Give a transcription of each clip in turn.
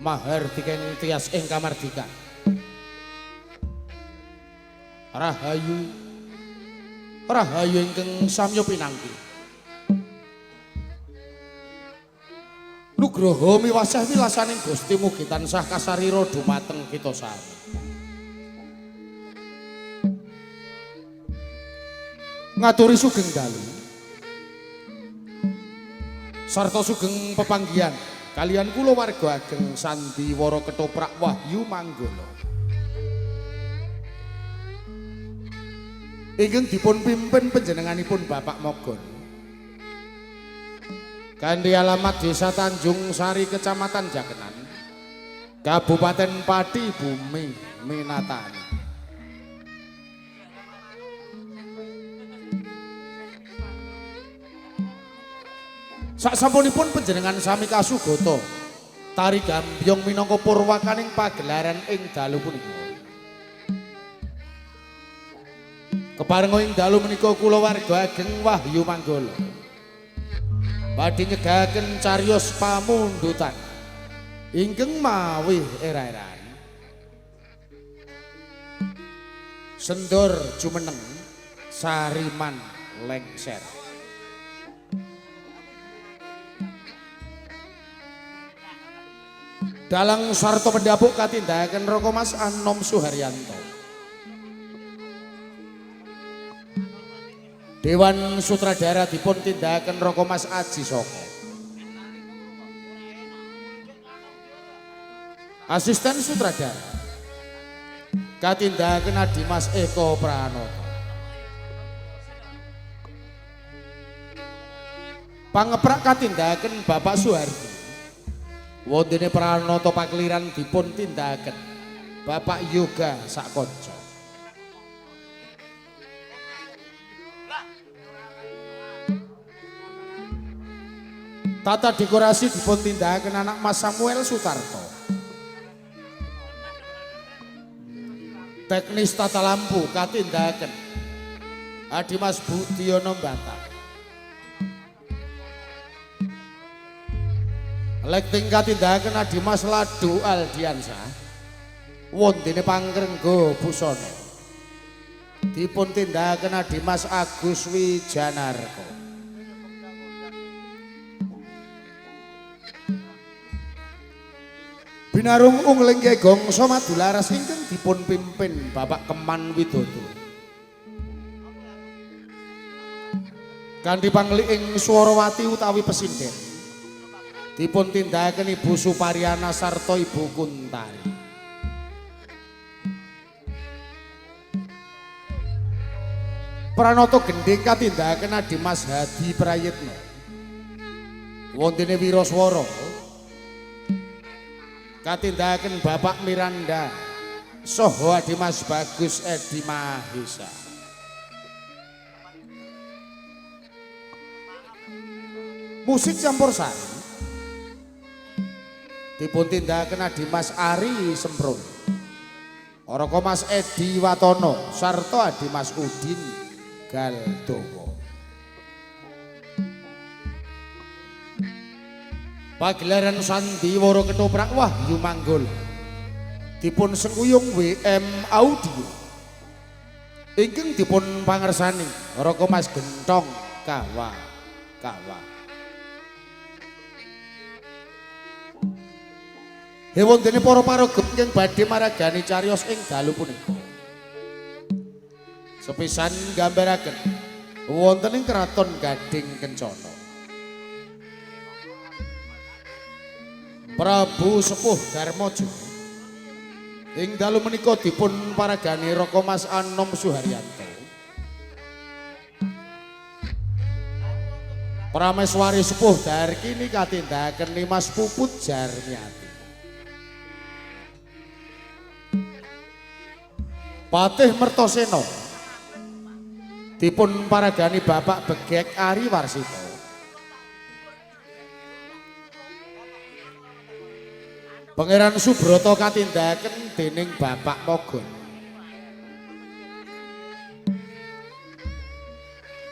Mahardika ing tias ing kamardika. Rahayu Rahayu ingkang samya pinangki. Nugroho miwasah wilasaning Gusti mugi tansah kasarira dumateng kita sami. Ngaturi sugeng dalu sarta sugeng pepanggihan kalian kula warga ageng Sandiwara Ketoprak Wahyu Manggala ingkang dipun pimpin panjenenganipun Bapak Mogon kanthi alamat Desa Tanjung Sari Kecamatan Jakenan Kabupaten Pati Bumi Minatani. Sasampunipun panjenengan sami kasugata tari gambyong minangka purwakaning pagelaran ing dalu punika. Keparenga ing dalu menika kula warga ageng Wahyu Manggala badhe nyegahaken cariyos pamundutan ingkang mawi era-eran Sendor jumeneng sariman lengser. Dalang sarta pendapuk katindakan Roko Mas Anom Suharyanto. Dewan Sutradara dipun tindakan Roko Mas Aji Soko. Asisten Sutradara katindakan Adimas Eko Pranoto. Pangeprak katindakan Bapak Suhardi. Wondene Pranoto Pakliran dipun tindakaken Bapak Yoga Sakonco. Tata dekorasi dipun tindakaken anak Mas Samuel Sutarto. Teknis tata lampu katindakaken Adimas Budiono Batak. Lekting katindakan Adimas Ladu Aldiansah wondene Pangrengga Busana dipun tindakan Adimas Agus Wijanarko. Binarung ungling Gegong Somadularas ingkang dipun pimpin Bapak Keman Widodo kanthi pangli ing Swarawati utawi Pesinden dipun tindakaken Ibu Suparyana sarta Ibu Kuntari. Pranoto gendhing katindakaken Adimas Hadi Prayitno. Wondene Wiraswara katindakaken Bapak Miranda saha Adimas Bagus Edi Mahesa. Musik campursari dipun tindakaken Adimas Ari Semprun, Roko Mas Edi Watono sarta Adimas Udin Galdowo. Pagelaran Sandiwara Ketoprak Wahyu Manggala dipun sengkuyung WM Audio ingkang dipun pangersani Roko Mas Gentong Kawa. Wondene para paraga ingkang badhe maragani cariyos ing dalu punika. Sepisan nggambaraken wonten ing Kraton Gading Kencana. Prabu Sepuh Darmaja ing dalu menika dipun paragani Roko Mas Anom Suharyanto. Prameswari Sepuh Darkini katindakaken Limas Puput Jarmiati. Patih Mertoseno dipun paragani Bapak Begek Ari Warsito. Pangeran Subroto katindakaken dening Bapak Mogon.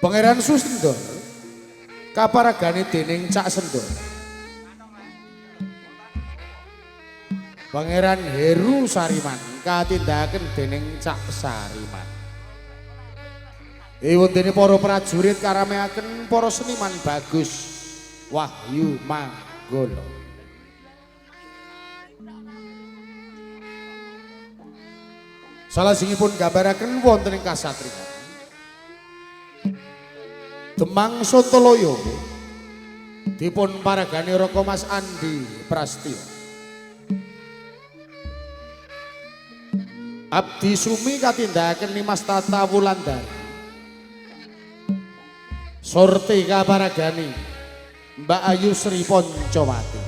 Pangeran Susendor kaparagani dening Cak Sendor. Pangeran Heru Sariman katindahaken dening Cak Sariman. Wondene para prajurit karameaken para seniman bagus Wahyu Manggala. Salajengipun gambaraken wonten ing kasatriyan Demang Sontoloyo dipun paragani Raka Mas Andi Prastyo. Abdi Sumi katindahaken Nimas Tata Wulandari. Sorti kaparagani Mbak Ayu Sri Poncowati.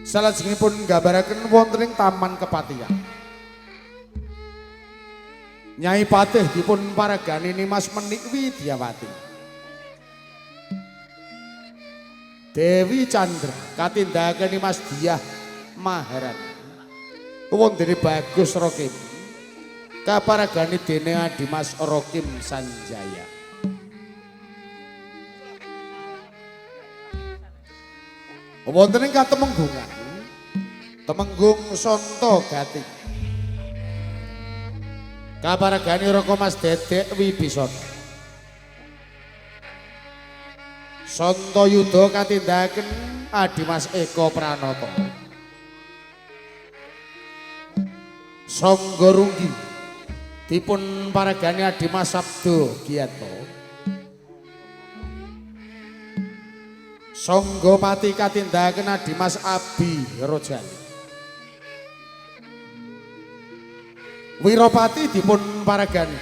Salajengipun gambaraken wonten ing Taman Kepatihan. Nyai Patih dipun paragani Nimas Menik Widyawati. Dewi Chandra katindahaken Nimas Diah Maharani. Wondene Bagus Rokim kaparagani dene Dimas Rokim Sanjaya. Wonten ing katemenggungan Temenggung Sonto Gati kaparagani Raka Mas Dedek Wibisana. Sonto Yuda katindahaken Adimas Eko Pranata. Sangga Runggi dipun paragani Adimas Sabdo Giyato. Sangga Pati katindahaken Adimas Abi Rojali. Wiropati dipun paragani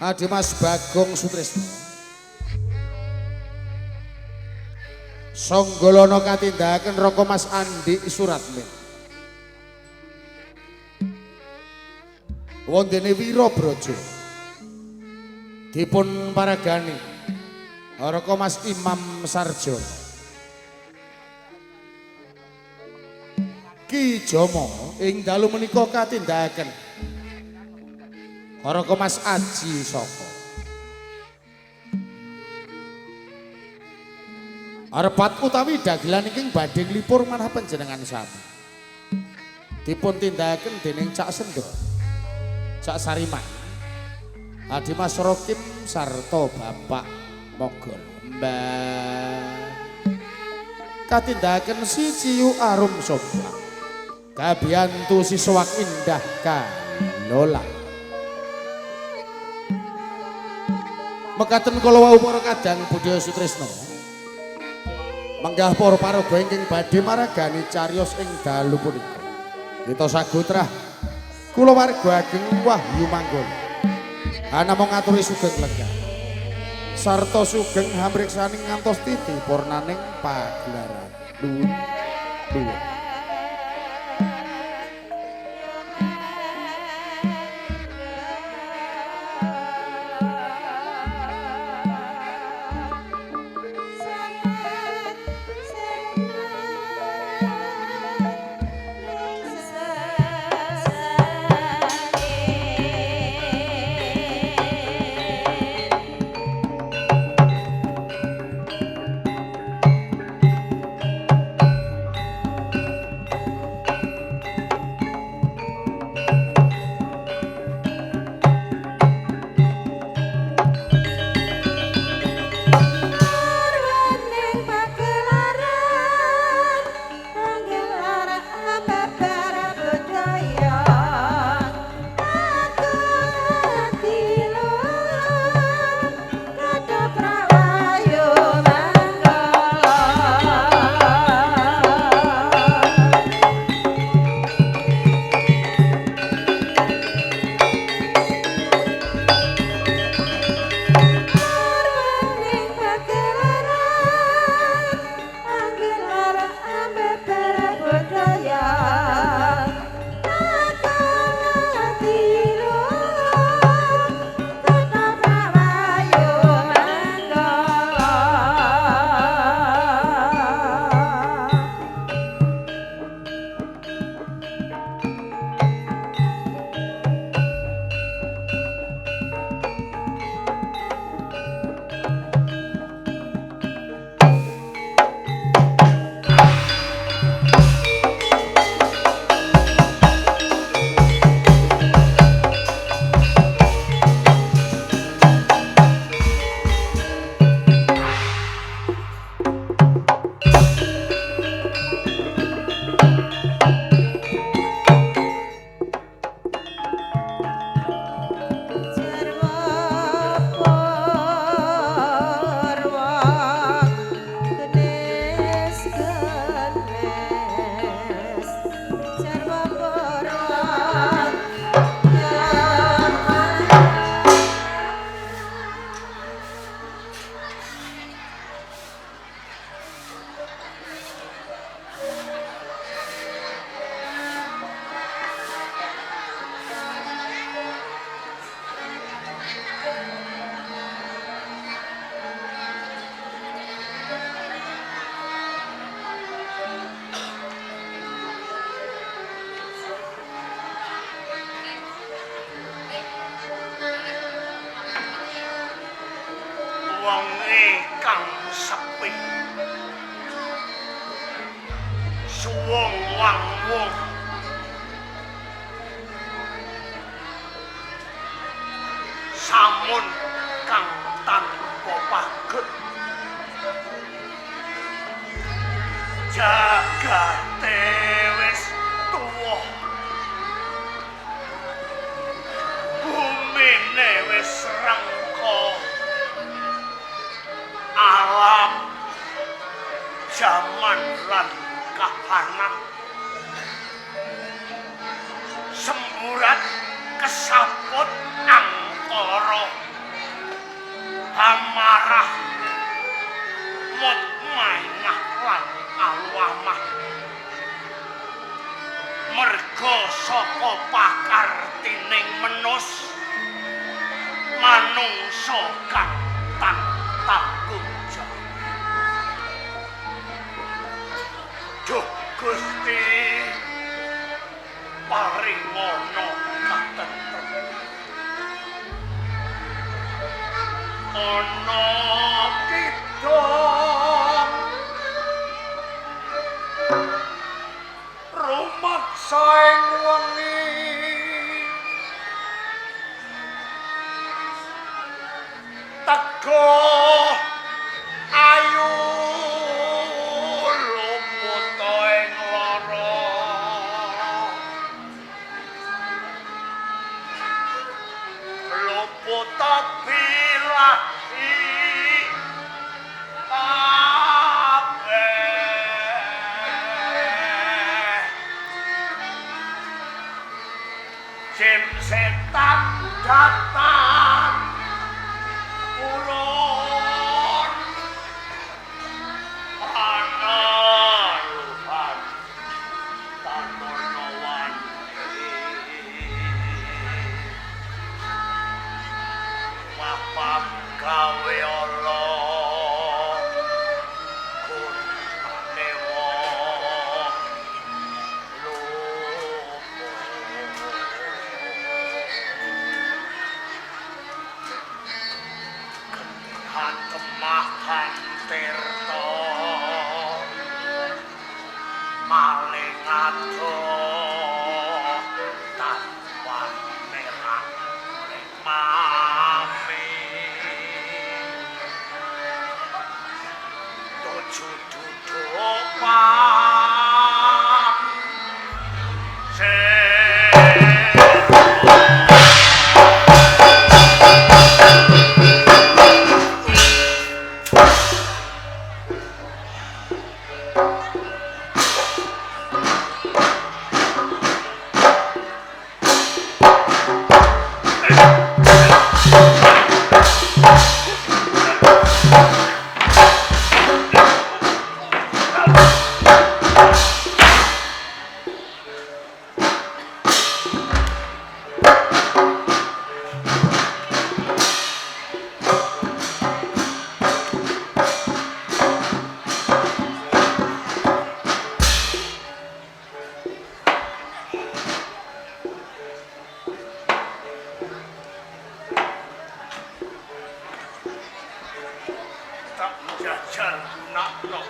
Adimas Bagong Sutrisno. Songgolono katindahaken Raka Mas Andi Suratmin. Wondene Wirabrojo dipun paragani Raka Mas Imam Sarjono. Ki Jomo ing dalu menika katindahaken Raka Mas Aji Saka. Arepat utawi dagelan ingkang badhe nglipur manah panjenengan sami dipun tindakaken dening Cak Sendro, Cak Sariman, Adimas Rokim sarta Bapak Mogol. Mbah katindahaken Siciyu Arum Soba kabiyantu Siswak Indah Kalola. Mekaten kala wau para kadang Budaya Sutrisno menggah para paraga ingkang badhe maragani cariyos ing dalu punika. Kita sagutrah kula warga ageng Wahyu Manggala namung ngaturi sugeng lenggah sarta sugeng hamriksaning ngantos titi purnaning pagelaran. Nuwun. wonge kang sepi suwung wang-wung samun kang tanpa pagut jagate wis tuwa bumine wis rengko alam jaman lan kahanan semburat kesaput angkara amarah mutmainah lan alwamah merga saka pakartining menus manungsa kang tanggung jawab. Duh Gusti paringono katentrem ana kidong rumaksa ing wengi teka ayu lumut ing lara luput bilahi Jim setan datang ulun ana luhan tamonowan mapam gawe Allah kun dewa kemahan tirta maling ado tanpa merah mami tujuh duduk pam jajal gunakno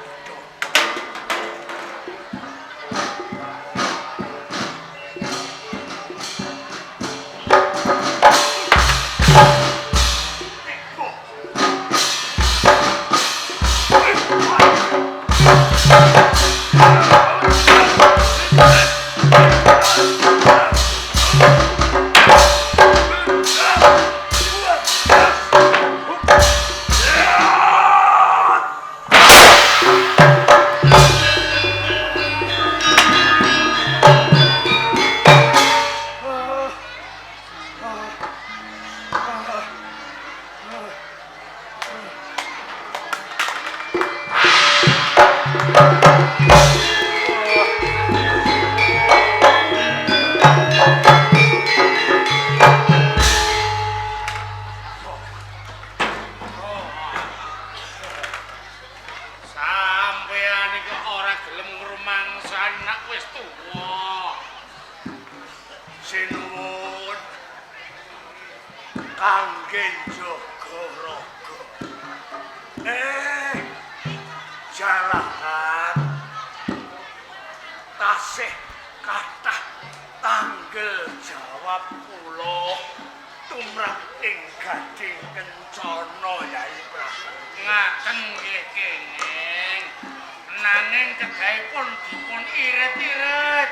kangge jaga raga Jalaran tasih kathah tanggel jawab kula tumrap ing Gading Kencana Yai Prabu. Ngaten nggih kenging. Nanging kedahipun dipun irit-irit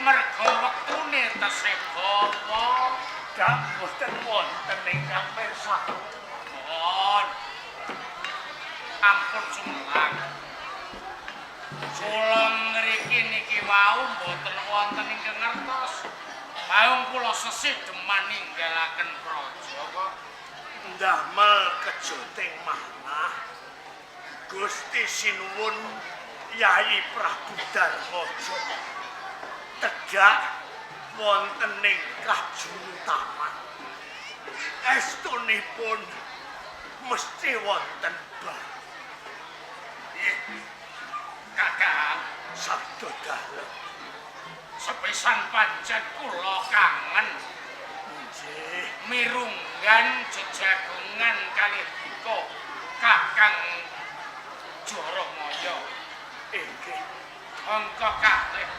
merga wektune tesih dawa. Dak boten wonten ingkang pirsa. Mohon. Ampun sumelang. Kula ngriki niki wau mboten wonten ingkang ngertos. Paung kula sesidheman ninggalaken praja kok. Ndamel kejoting manah. Gusti sinuwun Yai Prabu Darmaja tegak wonten ing Kajunutaman. Estunipun mesti wonten bar. Kakang, Sabda dalem. sepisan pancen kula kangen Nggih, mirunggan jejagungan kalih dika Kakang Jaramaya. inggih. Angka kalih.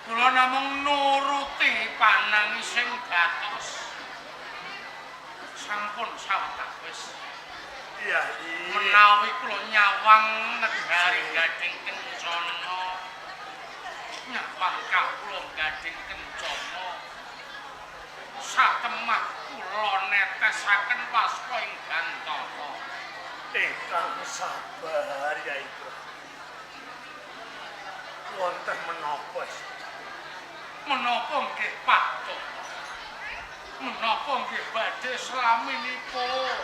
Kula namung nuruti panangising Gatos. Sampun sawetawis. Yai, Menawi kula nyawang negari Gading Kencana. Nyawang kawula Gading Kencana. Satemah kula netesaken waspa ing Gantara. ingkang sabar Yai Prabu. Wonten menapa? Menapa nggih patut? Menapa nggih badhe slaminipun?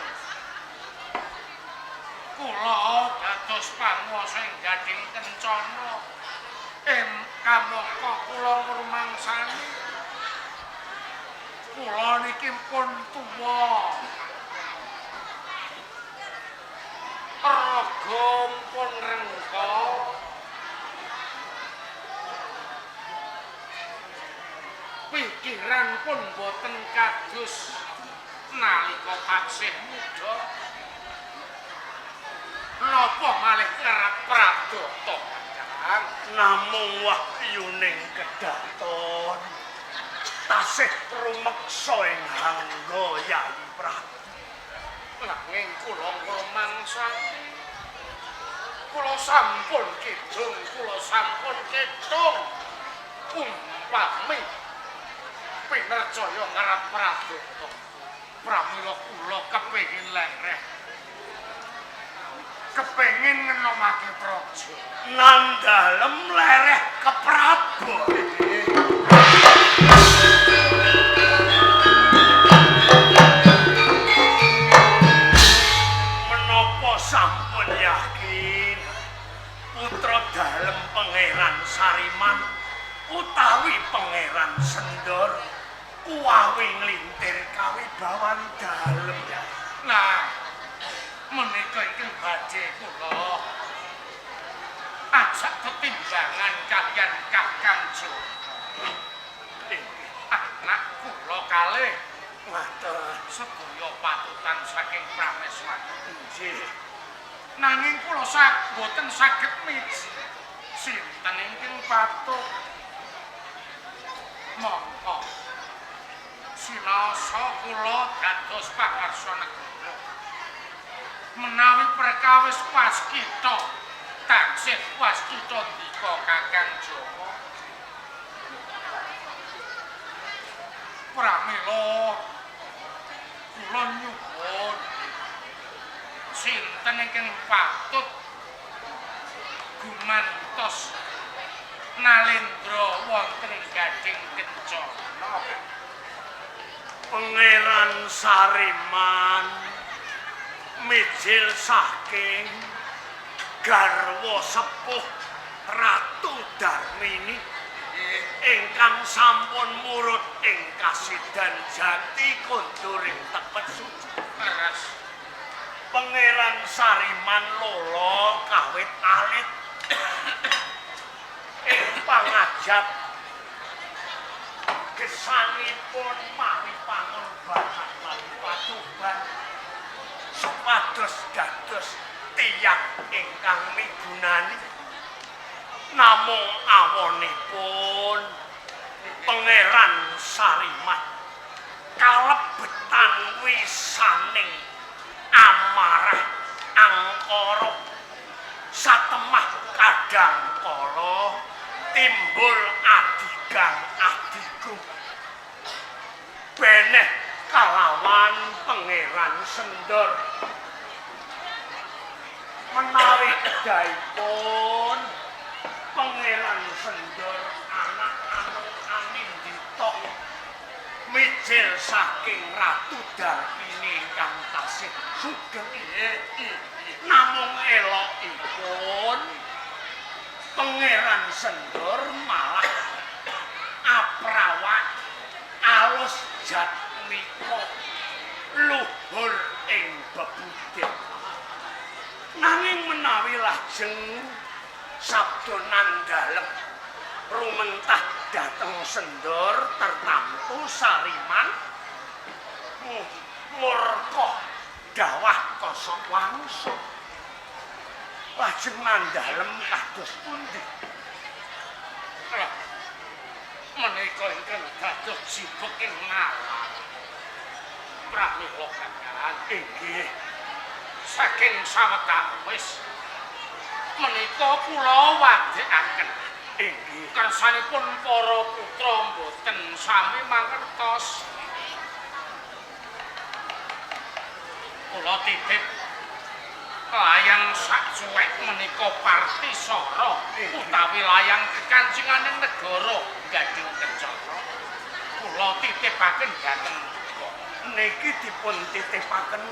Kula dados panguwasa ing Gading Kencana. Kamangka kula ngrumangsani. Kula niki pun tuwa. Raga pun rengga. Pikiran pun boten kados nalika taksih muda. Napa malih kerep pradata Kakang? Namung wahyuning kedaton tasih rumeksa ing hangga Yai Prabu. Nanging kula ngrumangsani. Kula sampun kidung, kula sampun ketung. Umpami pinercaya ngarep pradata. Pramila kula kepengin lereh. Kepengin ngenomake praja. Nandalem lereh ke Prabu. Menapa sampun yakin putra dalem Pangeran Sariman utawi Pangeran Sendor kuwawi nglintir kawibawan dalem ya. Nah, menika ingkang badhe kula ajak tetimbangan kaliyan Kakang Joko. Anak kula kalih Ngaten. sedaya patutan saking Prameswara. Nggih. Nanging kula boten saged miji sinten ingkang patut. Monggo sinasa kula dados pangarsa negara. Menawi perkawis waskita taksih waskita dika Kakang Joko. Pramila kula nyuwun sinten ingkang patut gumantos Nalendra wonten ing Gading Kencana. Pangeran Sariman mijil saking garwa sepuh Ratu Darmini ingkang sampun murut ing kasidan jati konduring tepet suci. Leres. Pangeran Sariman lolo kawit alit ing pangajap gesangipun mawi pangorbanan lan patuban supados dados tiyang ingkang migunani namung awonipun Pangeran Sariman kalebetan wisaning amarah angkara satemah kadang kala timbul adigang adigung beneh kalawan Pangeran Sendor menawi kedaipun Pangeran Sendor anak anu Anindita mijil saking Ratu Darmini ingkang tasih sugeng namung elokipun Pangeran Sendor malah aprawak alus jatmika luhur ing bebudhet nanging menawi lajeng sabda nandhalem rumentah dhateng Sendor tertamtu Sariman murka dawah kosok wangsa lajeng nandhalem kados pundi menika ingkang dados sibuk ing ngalah pramila kakang inggih saking sawetawis menika kula wadhekaken inggih kersanipun para putra mboten sami mangertos kula titip layang sak suwek menika Partisara utawi layang kekancinganing negara Gading Kencana kula titipaken dhateng niki dipun titipaken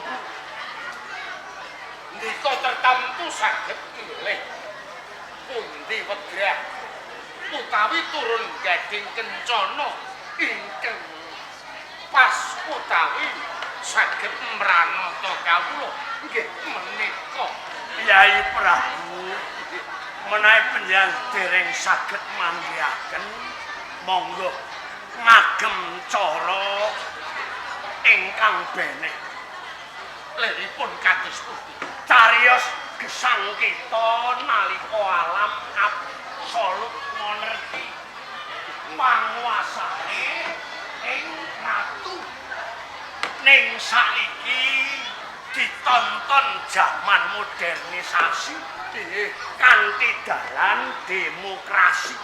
nika tertamtu saged pilih pundi wedrah utawi turun Gading Kencana ingkang pas utawi saged mranata kawula nggih menika Kyai Prabu menawi panjenengan dereng saged manggihaken monggo ngagem cara ingkang beneh liripun kados pundi cariyos gesang kita nalika alam absolut monarki panguasane ing ratu ning saiki ditonton zaman modernisasi kanthi dalan demokrasi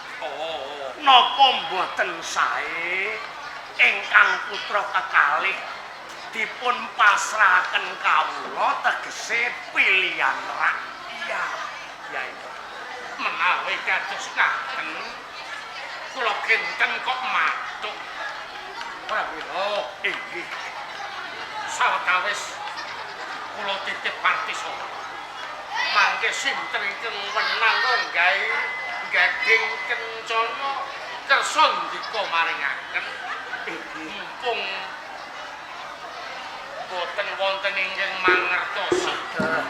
napa mboten sae ingkang putra kekalih dipun pasrahaken kawula tegese pilihan rakyat yai menawi kados ngaten kula genten kok matuk pramila inggih sawetawis kula titip Partisara mangke sinten ingkang wenang nggawe Gading Kencana kersa ndika maringaken mumpung boten wonten ingkang mangertosi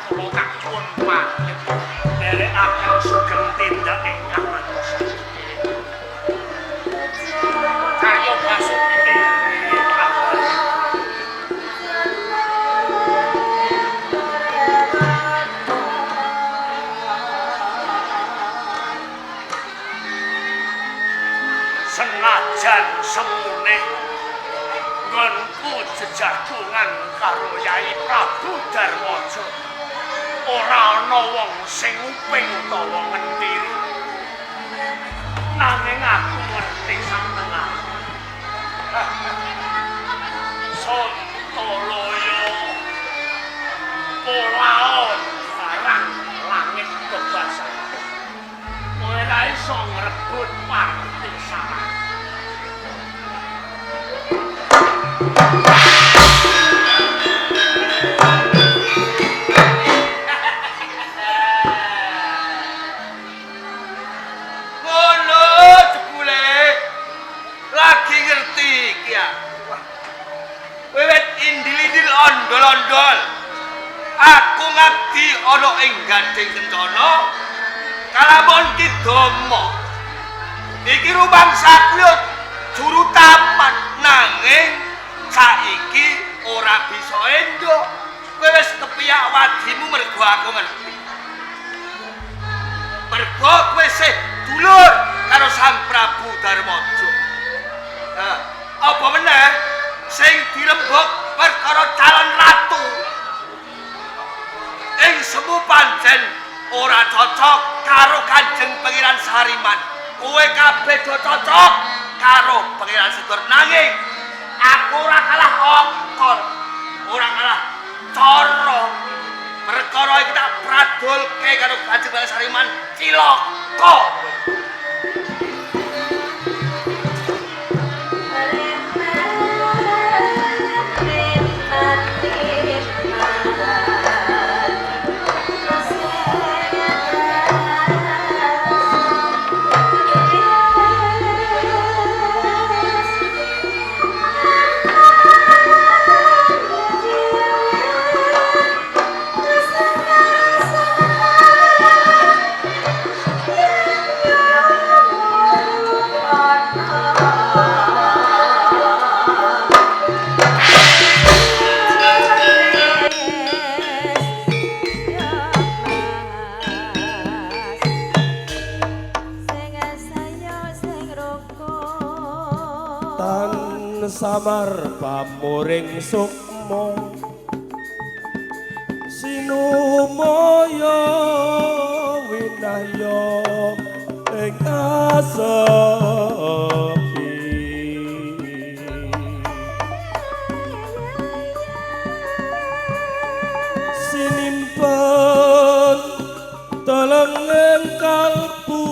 kula tak nyuwun pamit nderekaken sugeng tindak ingkang madosa karya Basuki senajan semune nggonku jejagungan karo Yai Prabu Darwaja ora ana wong sing uping utawa ngendiri nanging aku ngerti sampeyan Sontoloyo polaon barang langit kebasan ora iso ngrebut Partisara ondol-ondol aku ngabdi ana ing Gading Kencana kalamun Kidama iki rumangsaku yo juru taman nanging saiki ora bisa endo kowe kowe wis kepiyak wadimu mergo aku ngerti. Mergo kowe sih dulur karo Sang Prabu Darmaja. Nah, apa meneh sing dirembug perkara calon ratu. Ing semu pancen ora cocok karo Kanjeng Pangeran Sariman. Kowe kabeh do cocok karo Pangeran Segor nanging aku ora kalah okor, ora kalah cara. Perkara iki tak pradulke karo Kanjeng Pangeran Sariman cilaka. Samar pamuring sukma sinumaya winaya ing asepi sinimpen telenging kalbu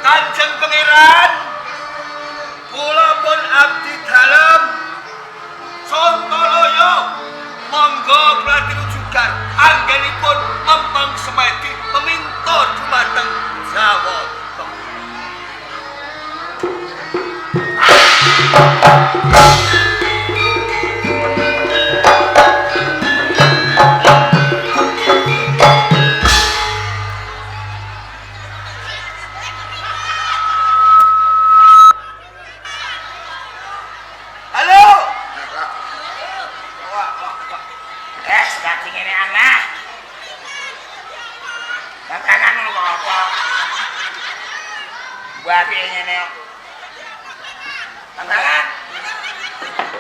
Kanjeng Pangeran, kula pun abdi dalem Sontoloyo, monggo berarti rujukan anggenipun mempeng semedi meminta dumateng Jawa.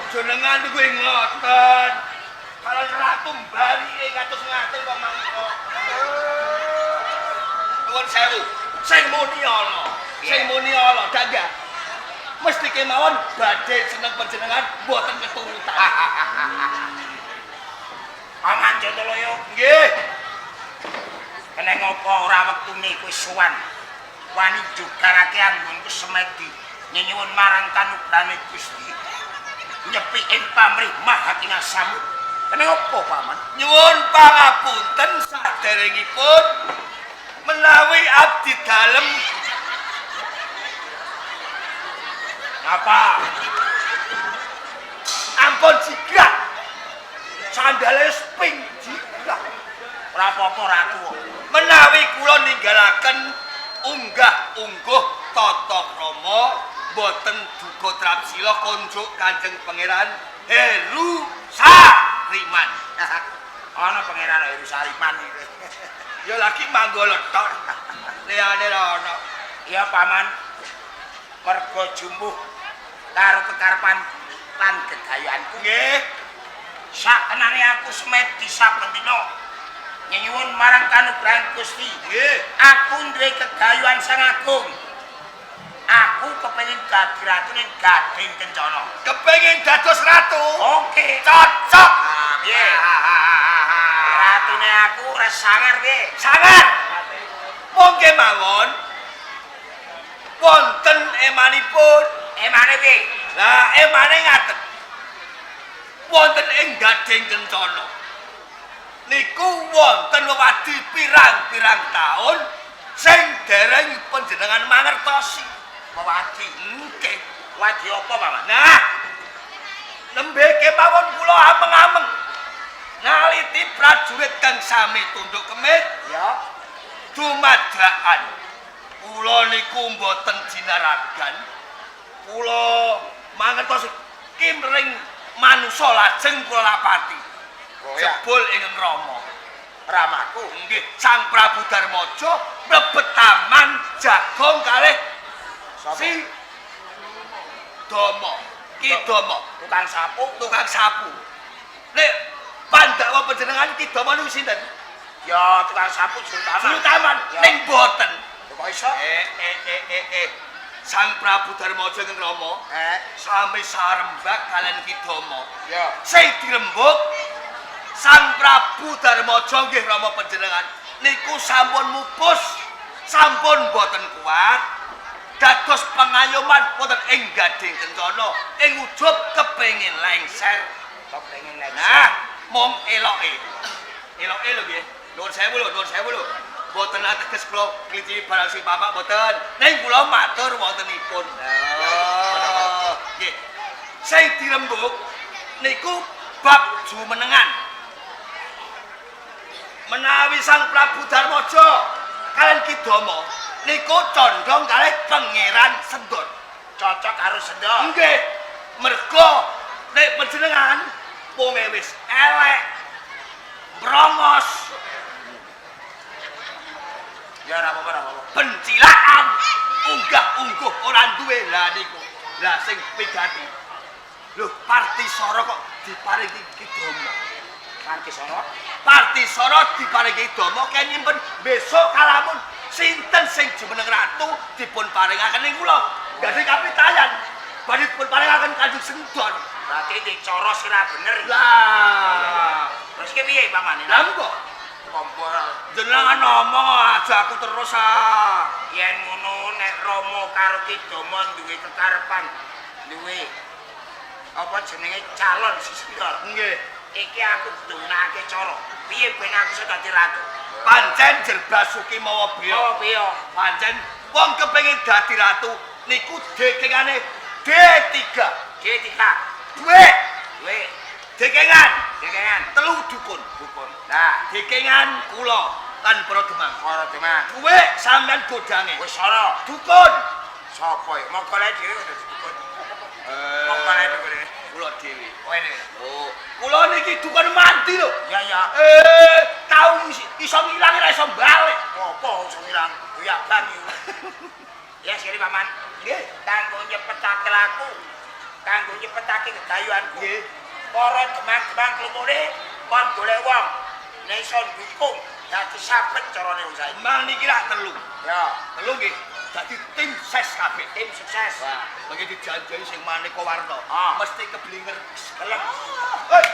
Jenengan kuwi ngoten. Kalau ratu mbali ngatus-ngatus kok mangko. Nuwun sewu. Sing muni ala daga. Mesti kemawon badhe seneng panjenengan mboten keturutan. Paman Jantoloyo. Nggih. Keneng apa ora wektune kowe sowan. Wani jukarake anggonku semedi nyuwun marang kanugrahane Gusti. Nyepi ing pamrih Mahakinga Samud. Kenapa Paman? Nyuwun pangapunten saderengipun menawi abdi dalem. Apa? Ampun jigrah. Sandale sping jigrah. Ora apa-apa ratu. Menawi kula ninggalaken unggah-ungguh tata krama boten duka trapsila konjuk Kanjeng Pangeran Heru Sariman. Ana Pangeran Heru Sariman iki. Ya lagi manggo letok. Liyane ora ana. Iya Paman. Mergo jumbuh karo kekarepan lan gegayuhanku. Nggih. Sakenane aku semedi saben dina nyuwun marang kanugrahan Gusti. Nggih. Aku duwe kegayuhan sang agung. Aku kepengin dadi ratu ning Gading Kencana. Kepengin dados ratu. Oke. Cocok. Piye? Ratune aku ora sangar piye? Sangat. Mongke mawon. Wonten emanipun. Emane piye? Lah emane ngaten. Wonten ing Gading Kencana. Niku wonten wewadi pirang-pirang taun sing dereng panjenengan mangertosi. Wewadi. Nggih. Wadi apa, Paman? Nah, nembe kemawon kula ameng-ameng. Naliti prajurit kang sami tunduk kemit, Ya. dumadakan. Kula niku mboten jinaragan. Kula mangertos kimring manusa lajeng kula lapati. Oh ya. Jebul ing Rama. Ramaku. Nggih, Sang Prabu Darmaja mlebet taman jagong kalih si Domo. Ki Domo, Tukang sapu. tukang sapu. Nek Pandhawa panjenengan Ki Domo niku sinten? Ya, tukang sapu Sultaman. Sultaman Ya. ning boten. Kok iso? Sang Prabu Darmaja ing Rama sami sarembak kalian Ki Domo. Ya. Sing dirembuk Sang Prabu Darmaja nggih Rama panjenengan niku sampun mupus, sampun boten kuat. Dados pengayoman wonten ing Gading Kencana ing ujub kepengin lengser. Kepengin lengser. Nah, mong eloke. Eloke lho nggih. Nuwun sewu lho. Boten ateges kula kliti barang sing bapak boten. Ning kula matur wontenipun. Nggih. Sing dirembuk niku bab jumenengan. Menawi Sang Prabu Darmaja kalian Ki Domo niku condong kalih Pangeran Sendon. Cocok karo Sendon. Nggih. Merga nek panjenengan wong wis elek, brongos, Ya ora apa-apa. pencilaan, unggah-ungguh ora duwe lah niku. Lah sing pegati. Lho, Partisara kok diparingi Ki Domo. Partisara diparingi Domo kaya nyimpen besok kalamun sinten sing jumeneng ratu dipun paringaken ing kula. Dadi kapitayan. Badhe dipun paringaken Kanjeng Sendon. Berarti dicara sira bener. Lah, Terus ki piye, Paman? lha kok Kompor. jenengan ngomong aja aku terus ah. Yen ngono nek Rama karo Ki Domo duwe kekarepan, duwe apa jenenge calon sisindor. Nggih. Iki aku ndongake cara. Piye ben aku iso dadi ratu? Pancen Jerbasuki mawa beya. Oh, piye? Pancen wong kepengin dadi ratu niku dekengane D3. D3. Duwe Duwe dekengan dekengan telu dukun. dukun. Nah, Dekengan kula lan para demang. ora teman. Duwe sampean godange. Wis ora. Dukun. Sapa ya? Moko lek dhewe udah dukun. Moko lek dhewe. Kula dhewe. Oh, ini. Oh, kula niki dukun mati lho. Ya ya. Tau iso ngilang ora iso balik. Apa iso ngilang? Ya banyu. Ya siri Paman. Nggih. Kanggo nyepetake laku. Kanggo nyepetake gegayuhanku. Nggih. Para demang-demang klumune kon golek wong. Nek iso dukung dadi sapet carane wong saiki. Mang niki rak telu. Ya, Telu nggih. Dadi tim ses kabeh. tim sukses. Wah, begitu dijanjani sing maneka warna. Ah. Mesti keblinger. Gelem. Hei,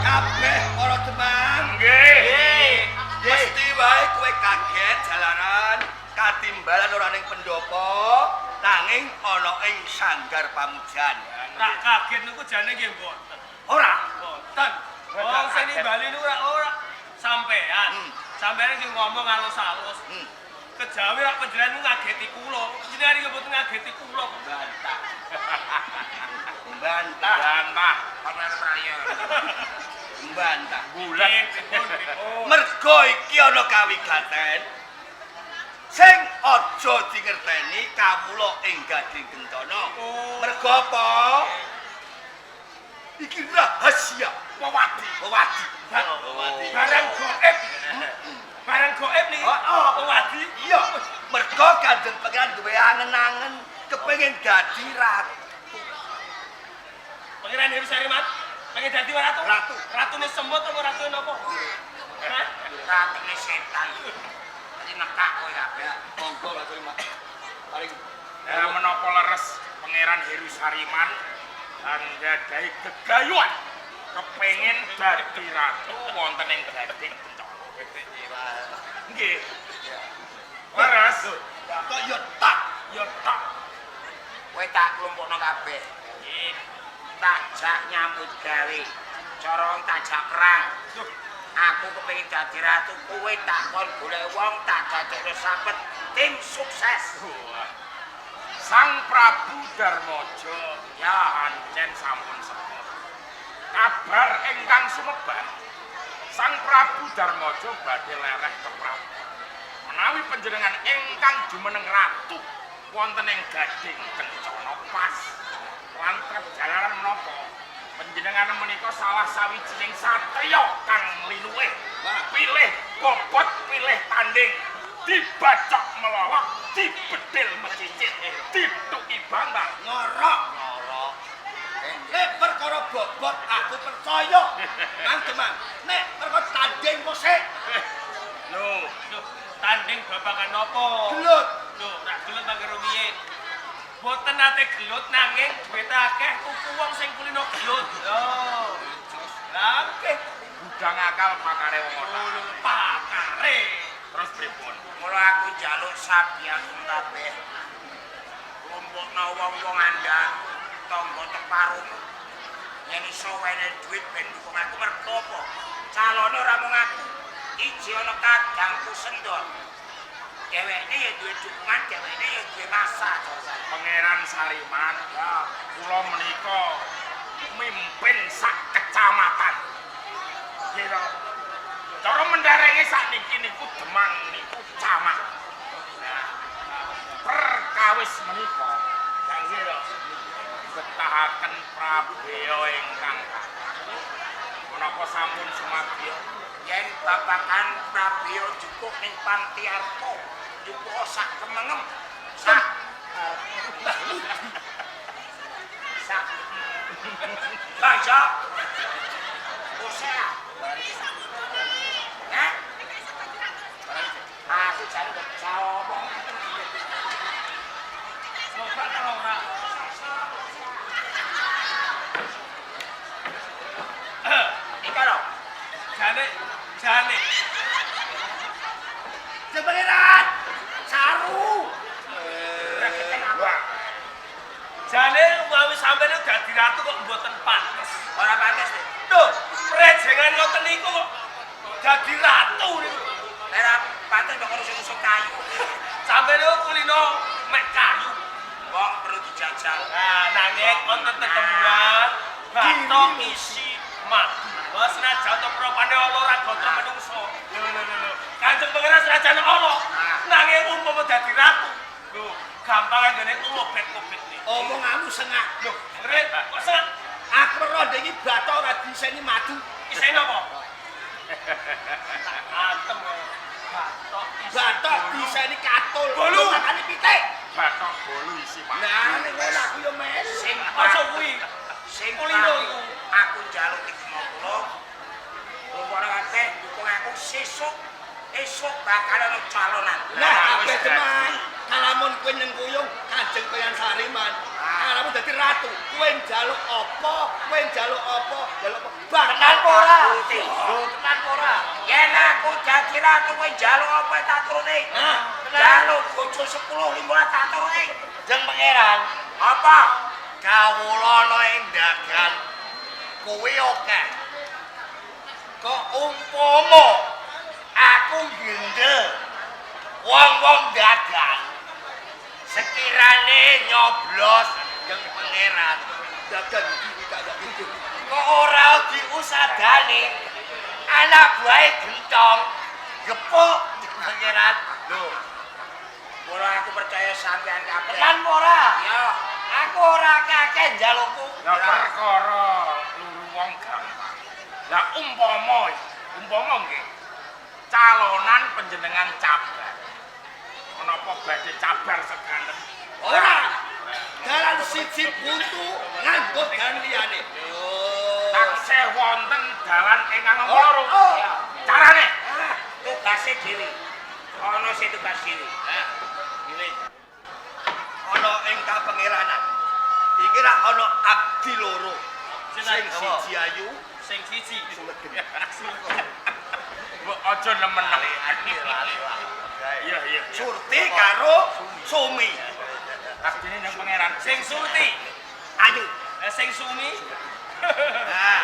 kabeh para demang. Nggih. Mesti wae kowe kaget jalaran katimbalan ora ning pendopo nanging ana ing sanggar pamujan. Tak kaget niku jane nggih mboten. Ora. Mboten. Wong sing nimbali niku ora sampean. Sampeyan sing ngomong alus-alus. Kejawi rak panjenengan ngageti kula. Jenengan iki mboten ngageti kula. Bantah. Bantah. Bantah, pamer prayo. Bantah. Bulan pripun? Mergo iki ana kawigaten sing aja dingerteni kawula ing Gading Kencana. Mergo apa? Iki rahasia Pewadi. pewadi. Barang gaib. Barang gaib niki. Pewadi. Iya, mergo Kanjeng Pangeran duwe angen-angen kepengin dadi ratu. Pangeran Heru Sariman, pengen dadi ratu? Ratu. Ratune semut apa ratune napa? Hah? Ratune setan. Iki nekak kowe kabeh. Monggo Ratu Mak. Paling Ya menapa leres Pangeran Heru Sariman anggadhahi gegayuhan kepengin dadi ratu wonten ing Gading Kencana. Nggih. Leres. kok yo tak. Ya tak. Kowe tak klumpukno kabeh. Tak jak nyambut gawe. Cara wong tak jak perang. Aku kepengin dadi ratu, kowe tak kon golek wong tak dadekno sabet tim sukses. Sang Prabu Darmaja ya ancen sampun sepuh. Kabar ingkang sumebar. Sang Prabu Darmaja badhe lereh ke Prabu. Menawi panjenengan ingkang jumeneng ratu wonten ing Gading Kencana pas lantrep jalaran menapa panjenengan menika salah sawijining satriya kang linuwih pilih bobot pilih tanding dibacok melolok dibedil mecicit dituki bantang Ngorok. Nek perkara bobot aku percaya. Mang Demang, nek perkara tanding kok sik. Lho, tanding babagan napa? Gelut. Lho, rak gelut mangke rumiyin. Boten nate gelut nanging duwit akeh tuku wong sing kulino gelut. Lho. Lah nggih, gudang akal pakare wong ora lho pakare. terus pripun mula aku njaluk sabiyan kabeh kumpulna wong-wong andang tangga teparun yen iso wene duit ben dukung aku mergo apa calone ora mung aku iki ana kadangku sendon dheweke ya duwe dukungan dheweke ya duwe masa Pangeran Sariman ya kula menika mimpin sak kecamatan kira cara mendarengi sakniki niku Demang niku camat nah perkawis menika kangge betahaken Prabeya ingkang menapa sampun sumagya yen babagan Prabeya jupuk ning Pantiarta jupuk sak kemengem sak baja usah hah aku cari bersama Coba ta ora. iki lho Jane. Pangeran. Saru. kenapa Jane umawi sampeyan dadi ratu kok mboten pantes. ora pantes lho Lho, prejengan ngoten niku kok dadi ratu niku. ora pantes kok rusuk-rusuk kayu Sampeyan niku kulino mek kayu. wong perlu dijajal Nah, nanging wonten tetembuhan bathok isi madu. Wah, senajan to propane ala ora gatra menungso. Lho. Kanjeng Pangeran senajan ala, nanging umpama dadi ratu. Lho, gampang anggone ngobet-obet iki. Omonganmu sengak. Lho, ngret kok seneng Aku ronde iki bathok ora diseni madu. isine apa? Antem. Bathok isi. Bathok diseni katul. Bolu. Makane pitik. batok bolu isi Nah, madu ning ngono aku yo mes. sing Aja kuwi. sing Kulino iku. aku njaluk iki kula ora kabeh dukung aku sesuk esuk bakal ana calonan Nah, kabeh teman. Kalamun kowe ning kuyung Kanjeng Pangeran Sariman. Kalamun dadi ratu, kowe njaluk apa? Kowe njaluk apa? Njaluk apa? Bakal ora. Lho, tenan ora. yen aku dadi ratu kowe njaluk apa tak turune Nah, njaluk bojo 10 15 tak turune Jeng Pangeran, apa kawula ana ing dagan. Kowe akeh. Kok umpama aku gendel wong-wong dagang sekirane nyoblos yang pangeran Dagang iki kagak gitu. kok ora diusadani anak buahe gentong gepuk pangeran lho ora aku percaya sampean kabeh kan ora ya aku ora kakek njalukku Ya perkara luru wong gampang. Lah umpama nggih calonan panjenengan cabar. Menapa badhe cabar seganten? Ora. Dalan siji buntu nganggo dalan liyane. Taksih wonten dalan ingkang loro. Carane tugase dhewe ana sing tugas dhewe Ini ana ing kapangeranan. Iki ra ana abdi loro. Sing siji ayu, sing siji. sulegeng. Mbok aja nemen-nemen. Iya. Surti karo Sumi. Abdine nang pangeran sing surti. Ayu. Sing sumi. Nah.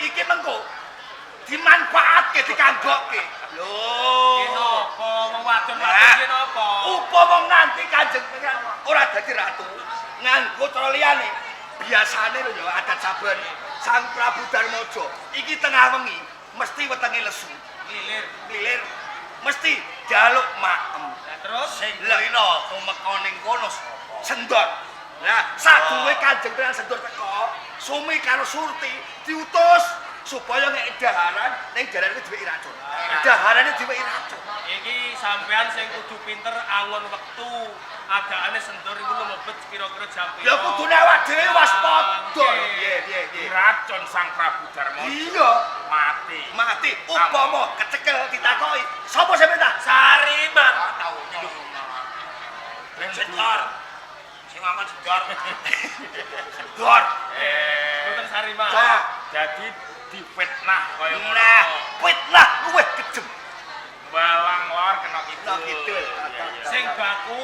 Iki mengko dimanfaatke dikanggokke. Lho. Kenapa wong wadon-wadon ki napa? Upama nanti Kanjeng Pangeran ora dadi ratu, nganggo cara liyane. Biasane lho ya adat saben Sang Prabu Darmaja iki tengah wengi mesti wetenge lesu. Lilir mesti jaluk maem. Terus Sing lha tumeka ning kono Sendor. Nah, saduwe Kanjeng Pangeran Sendor teko, Sumi karo Surti diutus supaya ngek daharan ning dalan iki diweki racun. Daharane diweki racun. iki sampean sing kudu pinter angon wektu. Agakane Sendor iku lumebet kira-kira jam piro. Ya kudune awak dhewe waspada. Piye. Racun Sang Prabu Darmaja. Iya, mati. Upama kecekel ditakoki, sapa sing perintah? Sariman. tau Sendor sing ngomong Sendor Dor. Mboten Sariman. Cah. Jadi difitnah kaya ngono. Nah, fitnah luwih kejem. Balang lor kena kidul. Kena kidul. Sing baku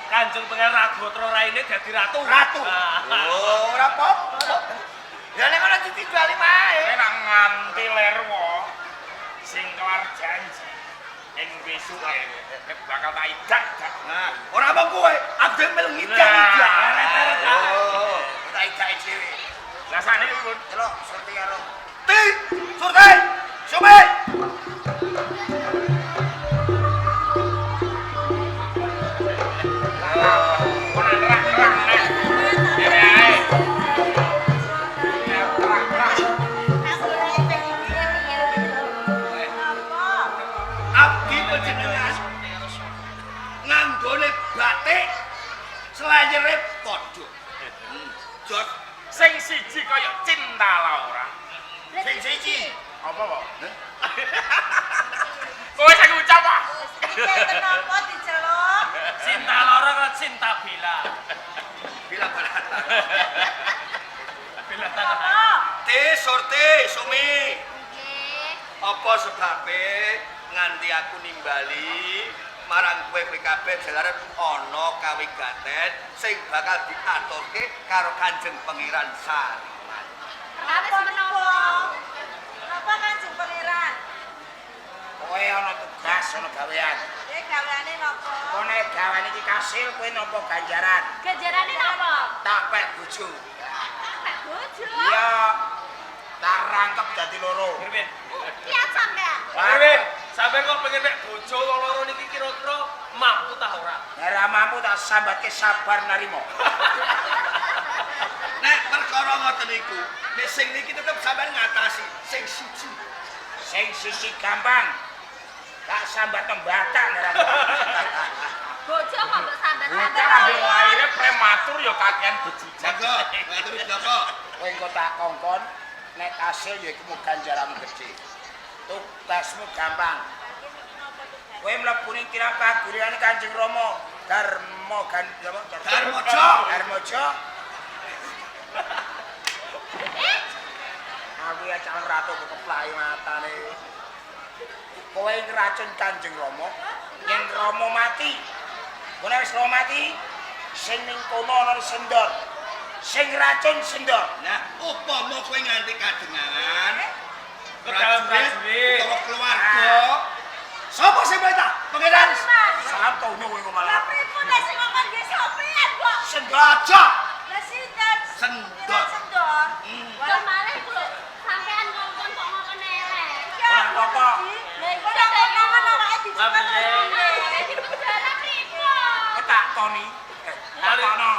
Kanjeng Pangeran Ragatra raine dadi ratu. Ratu. Nah. Oh, ora apa-apa. ya nek ana ditinggali wae Nek nganti lerwo sing kelar janji ing besuke bakal tak idak. Nah, ora mung kowe, aku mel ngidang-idang. oh tak ijake dhewe Lah sakniki pun delok Surti karo Surti, Sumi. Abdi panjenengan nganggone batik selayere padha. Jot sing siji kaya Cinta Laura. sing siji Apa kok? Kowe sing ngucap apa? Kenapa diceluk? Cinta Laura karo Cinta Bella. bila barata. Bella tanah. Apa? Surti, Sumi. Nggih. Apa sebabe nganti aku nimbali marang kowe kabeh jalaran ana kawigaten sing bakal diaturke karo Kanjeng Pangeran Sariman. Apa menapa? Napa Kanjeng Pangeran? kowe ana tugas ana gawean Nggih gaweane napa? kowe nek gawean iki kasil kowe nampa ganjaran Ganjarane napa? tak pek bojo Mek bojo. iya tak rangkep dadi loro Irwin. Iya sampean. Irwin, sampean kok pengen mek bojo loro niki kira-kira mampu ta ora? nek ra mampu tak sambatke sabar narimo Nek perkara ngoten niku, nek sing niki tetep sampean ngatasi sing siji. sing sisi gampang tak sambat tembakan ora Bojo kok mbok sambat-sambat. Kita ambil lahirnya prematur ya kakean bejijak. Jaga, terus jaga. kowe engko tak kongkon nek hasil ya iku ganjaranmu gedhe tugasmu gampang kowe mlebu ning kirang paguriane Kanjeng Rama Darmaja aku ya calon ratu kok keplai matane kowe ngracun Kanjeng Rama yen Rama mati kowe wis Rama mati sing ning kono ana Sendor sing racun Sendor Nah, upama kowe nganti kadengaran Prajurit utawa keluarga Sapa sing perintah? Pangeran Satu kowe kok Lah malah. pripun nek sing ngomong nggih sampean kok. Sengaja. Lah sinten? Sendor. Sendor. Lah malah iku lho sampean ngomong kok ngomong elek. Ora apa-apa. Lah iku nek ngomong awake dicekel. Jadi penjara pripun? Kok tak toni. Takono.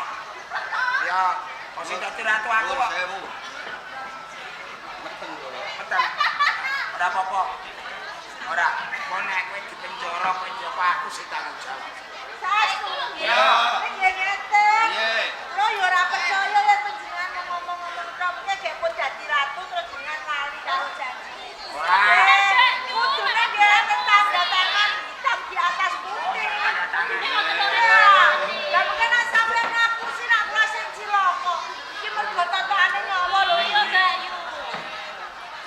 Ya, kok sing dadi ratu aku kok. Sewu. Betul. Ora apa-apa. Ora, kok nek kowe dipenjara kowe njaba aku sing tanggung jawab. Saestu. Ya. Nggih ngeten. Piye? Lo yo ora percaya yen panjenengan ngomong-ngomong tok mengke gek pun dadi ratu terus jenengan lali karo janji. Ora. Kudune nggih tanda tangan hitam di atas putih. Tanda tangan. Lah mungkin nek sampeyan ngapusi nak kula sing cilaka. Iki mergo totokane nyawa lho. Iya, Mbak Yu.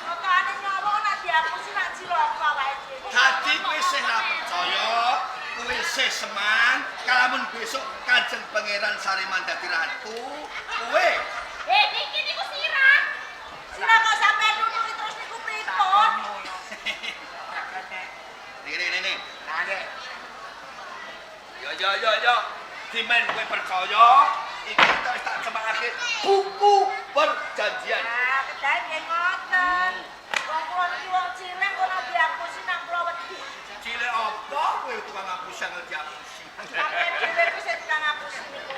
Totokane nyawa nek diapusi nak cilaka wae dhewe. Dadi kowe sing ra percaya, kowe sih semang, kalamun besok Kanjeng Pangeran Sariman dadi ratu, kowe Niki niku sirah. Sirah kok sampeyan nututi terus niku pripun? Nih. Nah, Dek. Ya. Dimen kowe percaya, iki kita wis tak semakake buku perjanjian. Nah, kedae nggih ngoten. Wong kula niki wong cilik kok nek diapusi nang kula wedi. Cilik apa kowe tukang ngapusi angel diapusi? Sampeyan dhewe wis tukang ngapusi niku.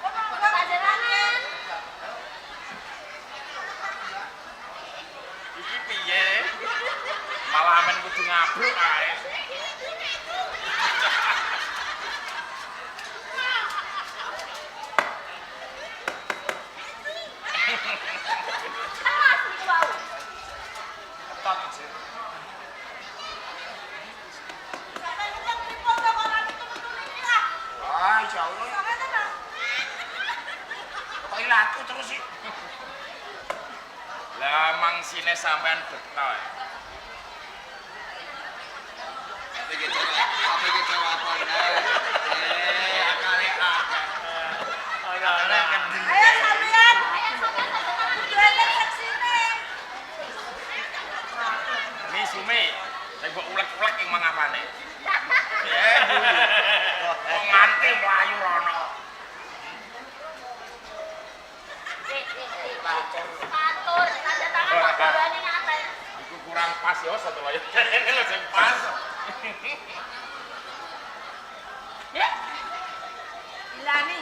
Kok monggo panjenengan. Iki piye? Malah amen kudu ngabruk ae. Ah, niku wau. Ketot iki. Sampeyan ngomong pripun kok ora ditutun iki lah. Ah, insya Allah. Sampeyan tenan. Kok ilaku terus sih? Lah mangsine sampean beto. Apa iki jawaban? Akale akeh. Ayo sampeyan. Kudu eling seksine. Mi sume, saya mbok ulek-ulek ing mangapane. Kok nganti mlayu rono. Matur, tanda tangan kok gawane ngaten. Iku kurang pas ya satu wae. Ini lho sing pas. Nggih. Ilani.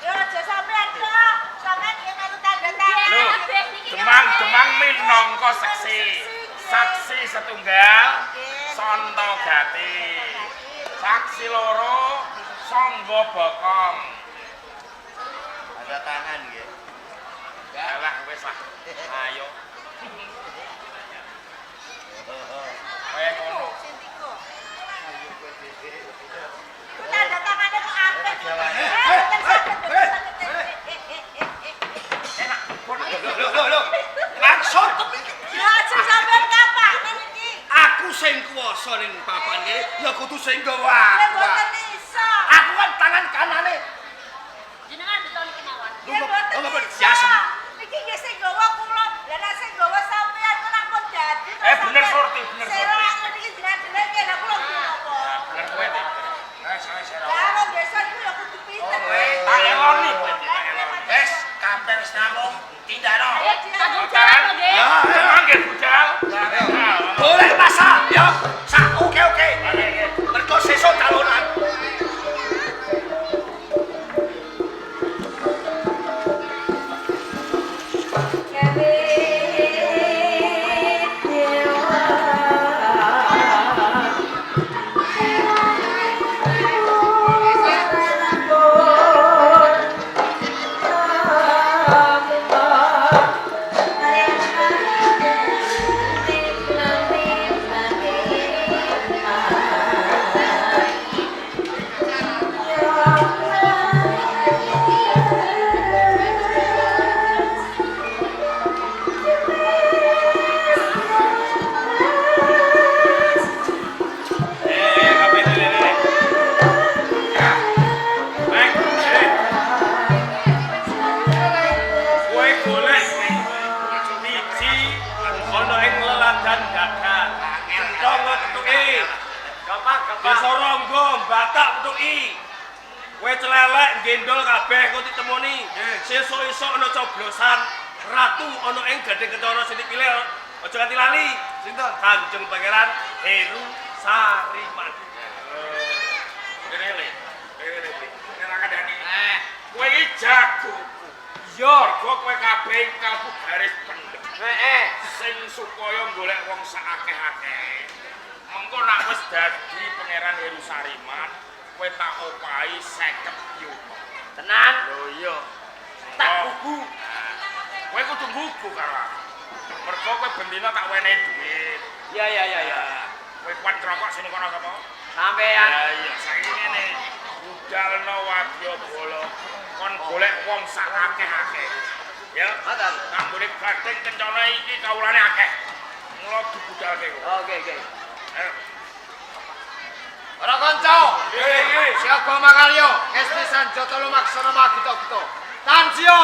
Yo aja sampean kok. Sampeyan nggih melu tanda tangan. Lho, demang minangka saksi setunggal Santa Gati. Saksi loro Sangga Bokong. Ada tangan nggih. Alah wis lah. Ayo. Kaya ngono. Tanda tangannya kok apik. Loh. Langsung Ya aja sampean kapan iki. aku sing kuwasa ning papan iki, ya kudu sing gawa. Lah mboten iso. Aku kan tangan kanane. Jenengan betul iki mawon. Lu Ya mboten kok iso. biasa? Iki nggih sing gawa kula. Lah nek sing gawa sampean kok nak pun dadi. Bener Surti, bener Surti. Serang iki jenengan dhewe nggih lah kula nggih apa. Bener kowe iki. Wis Lah wong desa iku ya kudu pinter. tak eloni kowe. Wes, kabeh wis namung tindakno. Ayo tanggung jawab nggih. Demang nggih budal. Boleh masak ya. Sak oke. Mergo sesuk calonan. dan gagal. Tonggo ketuki. Gampang. Desa Ronggo Batak petuki. Kowe celelek gendol kabeh kok ditemoni. Sesuk esuk ana coblosan ratu ana ing Gading Kencana sing dipilih. Aja nganti lali. Sinten? Kanjeng Pangeran Heru Sariman. Kene kandhani. Kowe iki jago. Iya, kok kowe kabeh kalbu garis pendem. Sing supaya golek wong sakakeh-akeh. Mengko nek wis dadi Pangeran Heru Sariman, kowe tak opahi 50 yuta. Tenan? Lho iya. Tak gugu. Kowe kudu gugu karo aku. Mergo kowe bendina tak wenehi dhuwit. Iya. Kowe kuat rokok sini kono sapa? Sampeyan. Iya, saiki ngene. Budalno wadyabala kon golek wong sakakeh-akeh. Ya, ngoten. Kanggone Gading Kencana iki kawulane akeh. Mula dibudalke kok. Oke. Ora kanca. Siaga makarya, Esti Sanjata lumaksana magita-gita. Tanjio.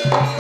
Thank you.